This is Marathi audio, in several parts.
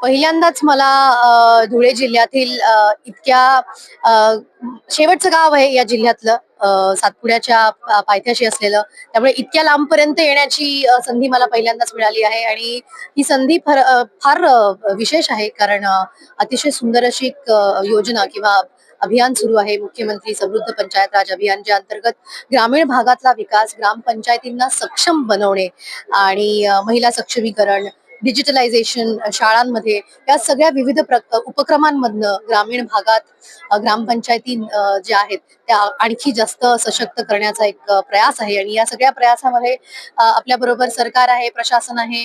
पहिल्यांदाच मला धुळे जिल्ह्यातील इतक्या अ, शेवटचं गाव आहे या जिल्ह्यातलं, सातपुड्याच्या पायथ्याशी असलेलं. त्यामुळे इतक्या लांबपर्यंत येण्याची संधी मला पहिल्यांदाच मिळाली आहे आणि ही संधी फार विशेष आहे. कारण अतिशय सुंदर अशी एक योजना किंवा अभियान सुरू आहे, मुख्यमंत्री समृद्ध पंचायत राज अभियान, ज्या अंतर्गत ग्रामीण भागातला विकास, ग्रामपंचायतींना सक्षम बनवणे आणि महिला सक्षमीकरण, डिजिटलायझेशन शाळांमध्ये, या सगळ्या विविध उपक्रमांमधनं ग्रामीण भागात ग्रामपंचायती ज्या आहेत त्या आणखी जास्त सशक्त करण्याचा एक प्रयास आहे. आणि या सगळ्या प्रयासामध्ये आपल्या बरोबर सरकार आहे, प्रशासन आहे,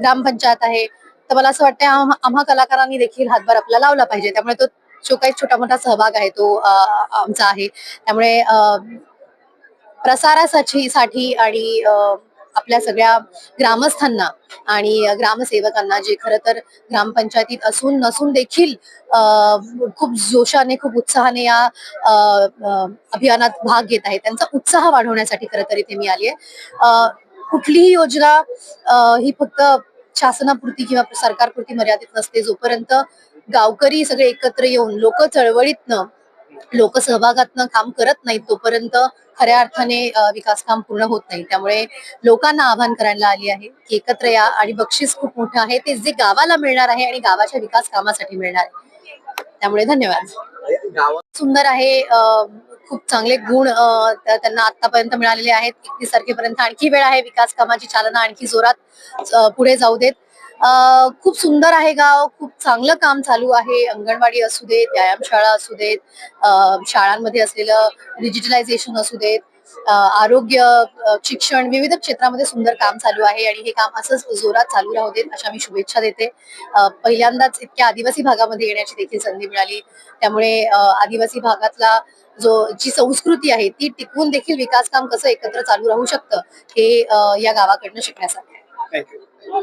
ग्रामपंचायत आहे. तर मला असं वाटतं आम्हा कलाकारांनी देखील हातभार आपला लावला पाहिजे. त्यामुळे तो जो काही छोटा मोठा सहभाग आहे तो आमचा आहे. त्यामुळे प्रसारासाठी आणि आपल्या सगळ्या ग्रामस्थांना आणि ग्रामसेवकांना, जे खरं तर ग्रामपंचायतीत असून नसून देखील खूप जोशाने, खूप उत्साहाने या अभियानात भाग घेत आहेत, त्यांचा उत्साह वाढवण्यासाठी खरं तर इथे मी आली आहे. कुठलीही योजना ही फक्त शासनापुरती किंवा सरकारपुरती मर्यादित नसते. जोपर्यंत गावकरी सगळे एकत्र येऊन लोक चळवळीतनं, लोकसहभागातनं काम करत नाहीत, तोपर्यंत खऱ्या अर्थाने विकास काम पूर्ण होत नाही. त्यामुळे लोकांना आवाहन करायला आली आहे की एकत्र या, आणि बक्षीस खूप मोठं आहे, ते जे गावाला मिळणार आहे आणि गावाच्या विकास कामासाठी मिळणार आहे. त्यामुळे धन्यवाद. सुंदर आहे. खूप चांगले गुण त्यांना आतापर्यंत मिळालेले आहेत. 31 तारखेपर्यंत आणखी वेळ आहे. विकास कामाची चालना आणखी जोरात पुढे जाऊ देत. खूप सुंदर आहे गाव, खूप चांगलं काम चालू आहे. अंगणवाडी असू देत, व्यायामशाळा असू देत, शाळांमध्ये असलेलं डिजिटलायझेशन असू देत, आरोग्य, शिक्षण, विविध क्षेत्रामध्ये सुंदर काम चालू आहे आणि हे काम असंच जोरात चालू राहू देत अशा मी शुभेच्छा देते. पहिल्यांदाच इतक्या आदिवासी भागामध्ये येण्याची देखील संधी मिळाली. त्यामुळे आदिवासी भागातला जी संस्कृती आहे ती टिकवून देखील विकास काम कसं एकत्र चालू राहू शकतं, हे या गावाकडनं शिकण्यासारखं आहे.